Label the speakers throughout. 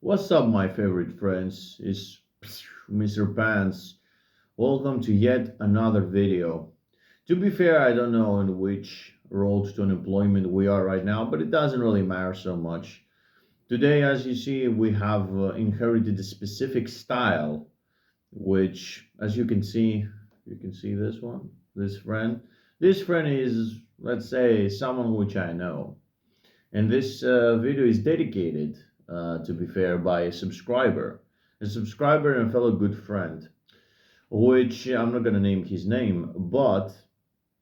Speaker 1: What's up, my favorite friends? It's Mr. Pants. Welcome to yet another video. To be fair, I don't know in which road to unemployment we are right now, but it doesn't really matter so much. Today, as you see, we have inherited a specific style, which, as you can see this one, this friend. This friend is, let's say, someone which I know. And this video is dedicated, to be fair, by a subscriber and a fellow good friend, which I'm not going to name his name, but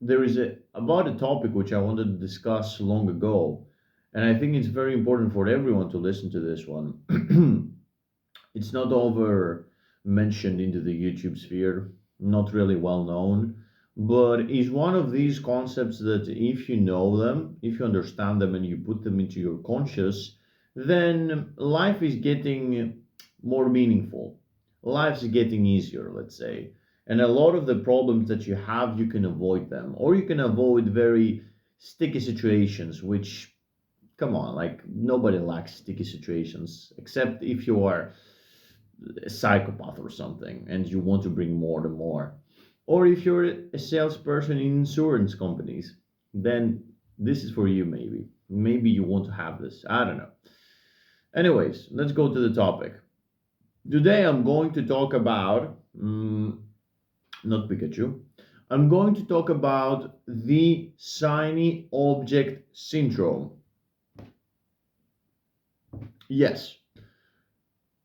Speaker 1: there is about a topic which I wanted to discuss long ago. And I think it's very important for everyone to listen to this one. It's not over mentioned into the YouTube sphere, not really well known, but is one of these concepts that if you know them, if you understand them and you put them into your conscious, then life is getting more meaningful. Life is getting easier, let's say. And a lot of the problems that you have, you can avoid them, or you can avoid very sticky situations, which, come on, like nobody likes sticky situations, except if you are a psychopath or something and you want to bring more and more. Or if you're a salesperson in insurance companies, then this is for you maybe. Maybe you want to have this. I don't know. Anyways, let's go to the topic. Today I'm going to talk about, not Pikachu, I'm going to talk about the shiny object syndrome. Yes,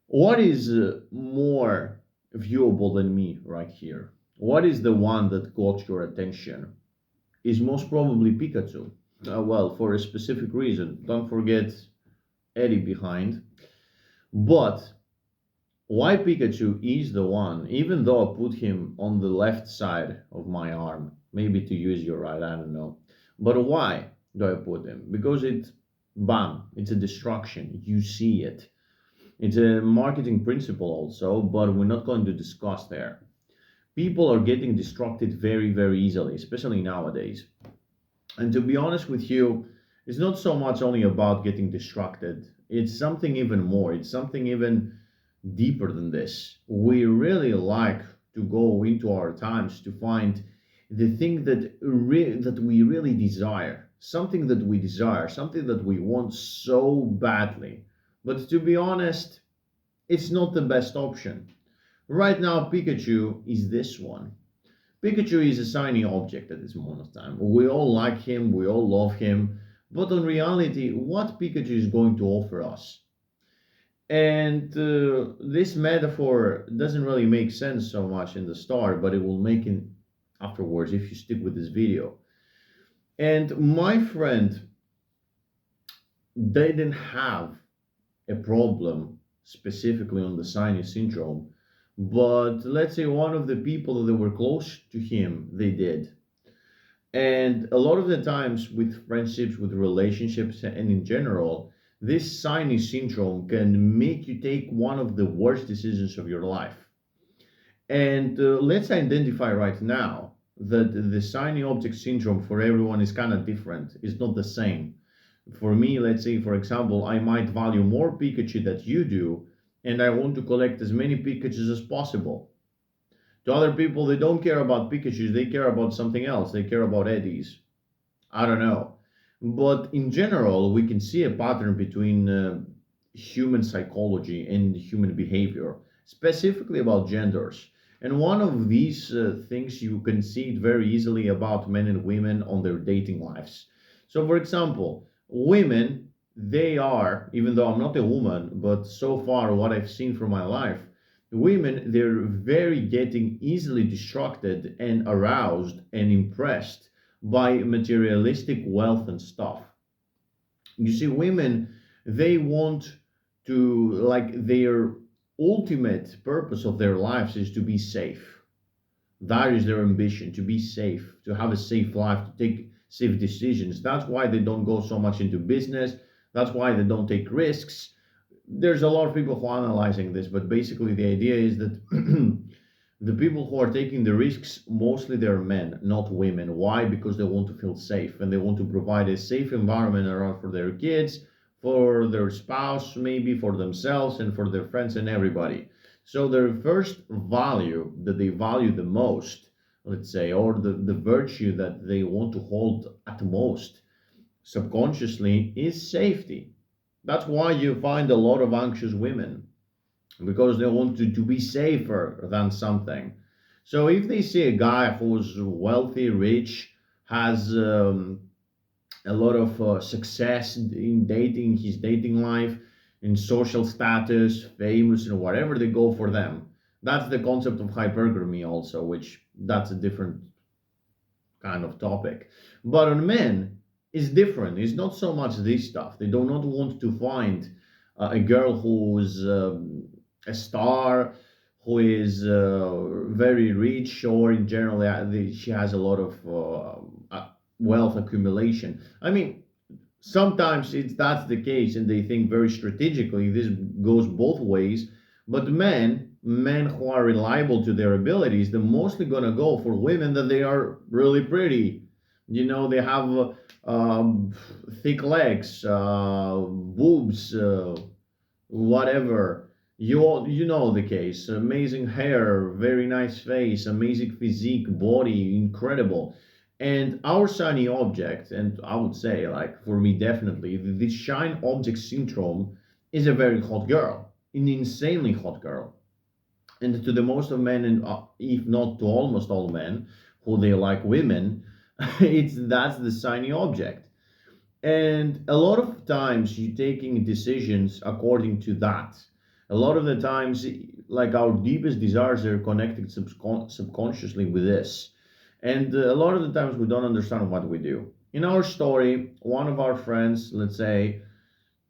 Speaker 1: what is more viewable than me right here? What is the one that got your attention? Is most probably Pikachu. Well, for a specific reason. Don't forget Eddie behind. But why Pikachu is the one, even though I put him on the left side of my arm, maybe to use your right, I don't know. But why do I put him? Because bam, it's a distraction. You see it. It's a marketing principle also, but we're not going to discuss there. People are getting distracted very, very easily, especially nowadays. And to be honest with you, it's not so much only about getting distracted, it's something even more. It's something even deeper than this. We really like to go into our times to find the thing that we really desire, something that we want so badly. But to be honest, it's not the best option. Right now, Pikachu is this one. Pikachu is a shiny object at this moment of time. We all like him, we all love him, but in reality, what Pikachu is going to offer us? And this metaphor doesn't really make sense so much in the start, but it will make it afterwards if you stick with this video. And my friend didn't have a problem specifically on the shiny syndrome, but let's say one of the people that were close to him, they did. And a lot of the times with friendships, with relationships, and in general, this shiny syndrome can make you take one of the worst decisions of your life. And let's identify right now that the shiny object syndrome for everyone is kind of different. It's not the same. For me, let's say, for example, I might value more Pikachu that you do, and I want to collect as many Pikachus as possible. To other people, they don't care about Pikachus, they care about something else. They care about Eddies. I don't know. But in general, we can see a pattern between human psychology and human behavior, specifically about genders. And one of these things you can see it very easily about men and women on their dating lives. So, for example, women, they are, even though I'm not a woman, but so far what I've seen from my life, women, they're very getting easily distracted and aroused and impressed by materialistic wealth and stuff. You see, women, they want to, like, their ultimate purpose of their lives is to be safe. That is their ambition, to be safe, to have a safe life, to take safe decisions. That's why they don't go so much into business. That's why they don't take risks. There's a lot of people who are analyzing this, but basically the idea is that the people who are taking the risks, mostly they're men, not women. Why? Because they want to feel safe and they want to provide a safe environment around for their kids, for their spouse, maybe for themselves and for their friends and everybody. So their first value that they value the most, let's say, or the virtue that they want to hold at most subconsciously is safety. That's why you find a lot of anxious women, because they want to be safer than something. So if they see a guy who's wealthy, rich, has a lot of success in dating, his dating life, in social status, famous, and whatever, they go for them. That's the concept of hypergamy, also, which that's a different kind of topic. But on men, it's different. It's not so much this stuff. They do not want to find a girl who's a star, who is very rich, or in general, she has a lot of wealth accumulation. I mean, sometimes it's that's the case, and they think very strategically. This goes both ways. But men who are reliable to their abilities, they're mostly gonna go for women that they are really pretty. They have thick legs, boobs, whatever. You know the case. Amazing hair, very nice face, amazing physique, body, incredible. And our shiny object, and I would say, like for me, definitely, this shine object syndrome is a very hot girl, an insanely hot girl. And to the most of men, and if not to almost all men who they like women, that's the shiny object. And a lot of times you're taking decisions according to that. A lot of the times, like our deepest desires are connected subconsciously with this. And a lot of the times we don't understand what we do. In our story, one of our friends, let's say,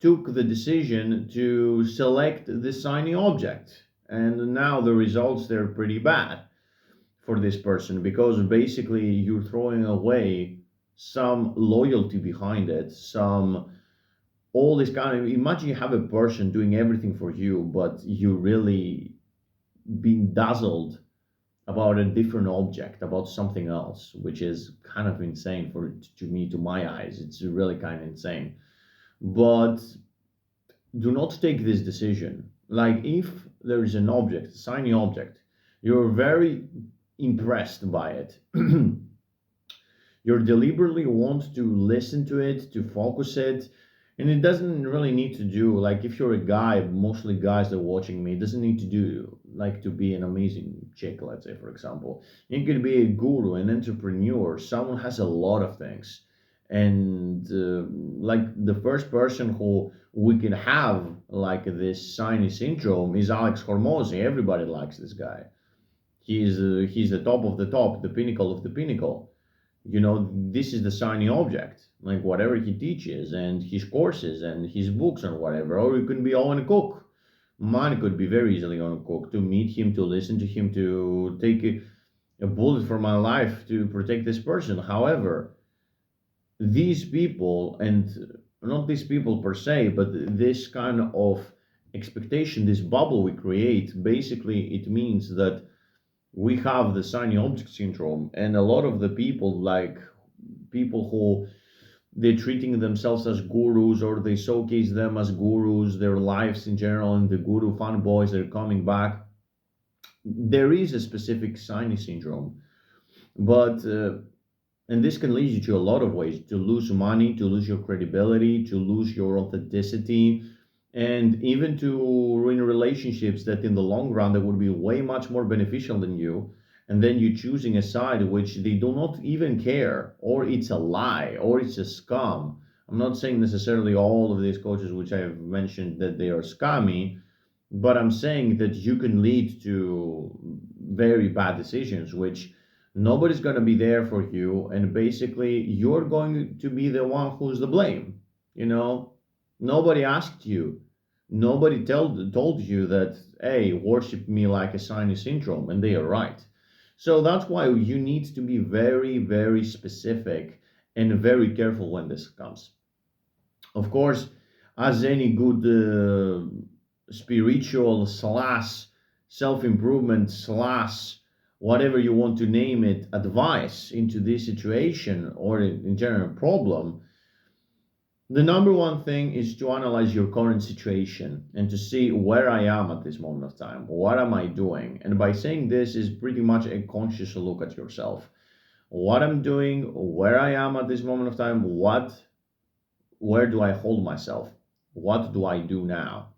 Speaker 1: took the decision to select the shiny object. And now the results, they're pretty bad for this person, because basically you're throwing away some loyalty behind it, some all this kind of, imagine you have a person doing everything for you, but you really being dazzled about a different object, about something else, which is kind of insane for to me, to my eyes. It's really kind of insane. But do not take this decision. Like if there is an object, a shiny object, you're very impressed by it. You deliberately want to listen to it, to focus it, and it doesn't really need to do, like if you're a guy, mostly guys that are watching me, it doesn't need to do like to be an amazing chick, let's say, for example. You could be a guru, an entrepreneur, someone has a lot of things. And like the first person who we can have like this shiny syndrome is Alex Hormozy. Everybody likes this guy. He's the top of the top, the pinnacle of the pinnacle. This is the shiny object, like whatever he teaches and his courses and his books and whatever. Or it could be Owen Cook. Mine could be very easily Owen Cook. To meet him, to listen to him, to take a bullet for my life to protect this person. However, these people, and not these people per se, but this kind of expectation, this bubble we create, basically it means that we have the shiny object syndrome. And a lot of the people, like people who they're treating themselves as gurus, or they showcase them as gurus, their lives in general, and the guru fanboys are coming back, there is a specific shiny syndrome. But and this can lead you to a lot of ways: to lose money, to lose your credibility, to lose your authenticity, and even to ruin relationships that in the long run that would be way much more beneficial than you. And then you choosing a side which they do not even care, or it's a lie, or it's a scam. I'm not saying necessarily all of these coaches which I have mentioned that they are scammy, but I'm saying that you can lead to very bad decisions, which nobody's going to be there for you, and basically you're going to be the one who's the blame. you know Nobody asked you, nobody told you that, hey, worship me like a shiny syndrome, and they are right. So that's why you need to be very, very specific and very careful when this comes. Of course, as any good spiritual slash self improvement slash whatever you want to name it advice into this situation, or in general problem, The number one thing is to analyze your current situation and to see where I am at this moment of time. What am I doing? And by saying this is pretty much a conscious look at yourself. What I'm doing, where I am at this moment of time, where do I hold myself? What do I do now?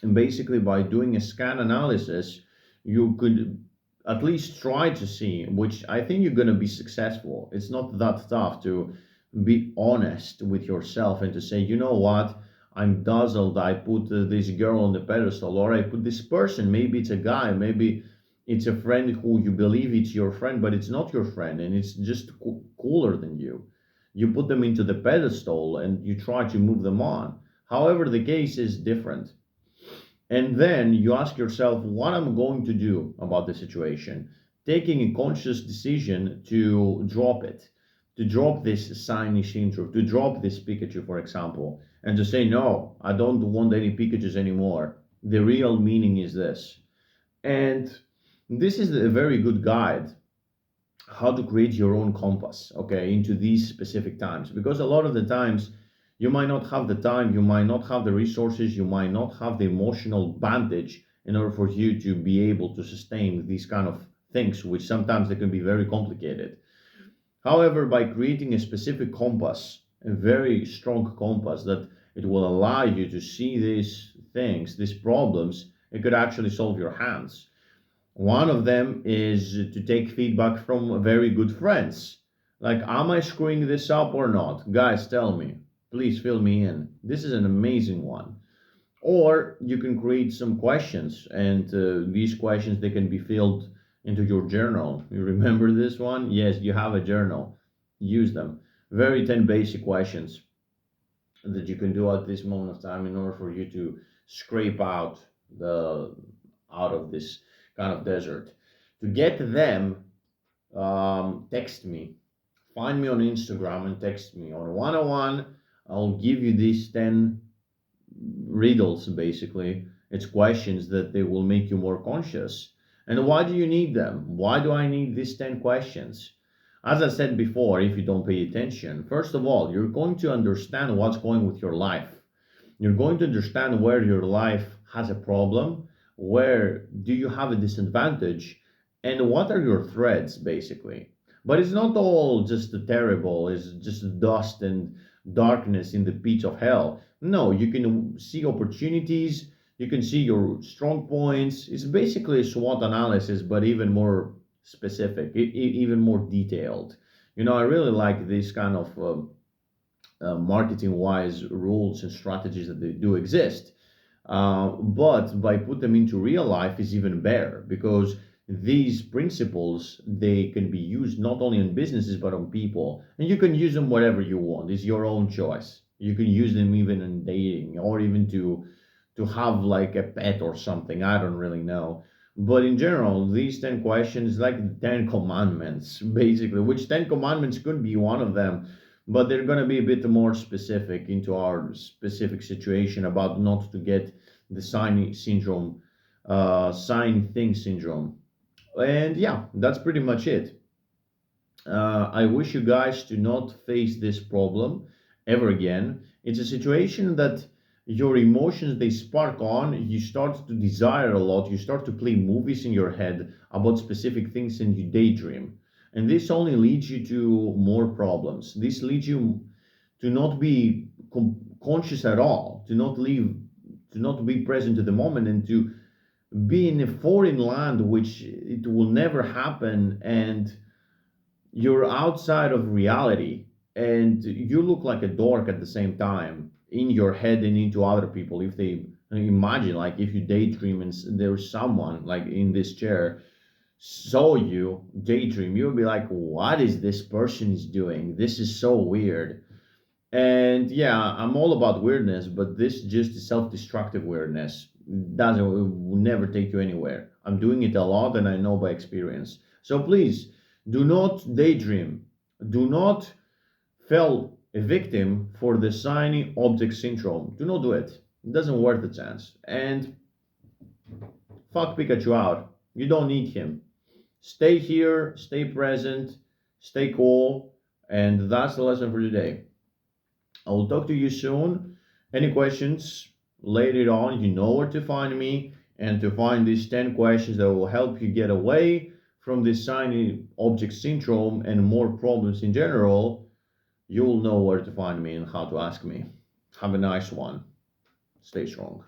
Speaker 1: And basically, by doing a scan analysis, you could at least try to see, which I think you're going to be successful. It's not that tough to be honest with yourself and to say, you know what, I'm dazzled. I put this girl on the pedestal, or I put this person. Maybe it's a guy, maybe it's a friend who you believe it's your friend, but it's not your friend and it's just cooler than you. You put them into the pedestal and you try to move them on. However, the case is different, and then you ask yourself what I'm going to do about the situation, taking a conscious decision to drop it, to drop this Signish intro, to drop this Pikachu, for example, and to say, no, I don't want any Pikachus anymore. The real meaning is this. And this is a very good guide how to create your own compass, okay, into these specific times, because a lot of the times you might not have the time, you might not have the resources, you might not have the emotional bandage in order for you to be able to sustain these kind of things, which sometimes they can be very complicated. However, by creating a specific compass, a very strong compass that it will allow you to see these things, these problems, it could actually solve your hands. One of them is to take feedback from very good friends. Like, am I screwing this up or not? Guys, tell me. Please fill me in. This is an amazing one. Or you can create some questions, and these questions they can be filled into your journal. You remember this one? Yes, you have a journal. Use them. Very 10 basic questions that you can do at this moment of time in order for you to scrape the out of this kind of desert. To get them, text me. Find me on Instagram and text me on 101. I'll give you these 10 riddles, basically. It's questions that they will make you more conscious. And why do you need them? Why do I need these 10 questions? As I said before, if you don't pay attention, first of all, you're going to understand what's going with your life. You're going to understand where your life has a problem, where do you have a disadvantage, and what are your threats, basically. But it's not all just terrible, it's just dust and darkness in the pits of hell. No, you can see opportunities, you can see your strong points. It's basically a SWOT analysis, but even more specific, even more detailed. I really like this kind of marketing wise rules and strategies that they do exist. But by put them into real life is even better, because these principles they can be used not only in businesses but on people, and you can use them whatever you want. It's your own choice. You can use them even in dating, or even to have like a pet or something. I don't really know. But in general, these 10 questions, like the 10 commandments, basically, which 10 commandments could be one of them, but they're going to be a bit more specific into our specific situation about not to get the sign syndrome, sign thing syndrome. And yeah, that's pretty much it. I wish you guys to not face this problem ever again. It's a situation that your emotions they spark on. You start to desire a lot. You start to play movies in your head about specific things and you daydream. And this only leads you to more problems. This leads you to not be conscious at all, to not be present to the moment, and to be in a foreign land, which it will never happen. And you're outside of reality, and you look like a dork at the same time in your head and into other people. If they imagine, like, if you daydream and there's someone like in this chair saw you daydream, you'll be like, what is this person is doing? This is so weird. And yeah, I'm all about weirdness, but this just is self-destructive weirdness. Doesn't will never take you anywhere. I'm doing it a lot and I know by experience. So please do not daydream. Do not fall a victim for the shiny object syndrome. Do not do it. It doesn't worth the chance. And fuck Pikachu out. You don't need him. Stay here, stay present, stay cool, and that's the lesson for today. I will talk to you soon. Any questions later on, you know where to find me. And to find these 10 questions that will help you get away from this shiny object syndrome and more problems in general, you'll know where to find me and how to ask me. Have a nice one. Stay strong.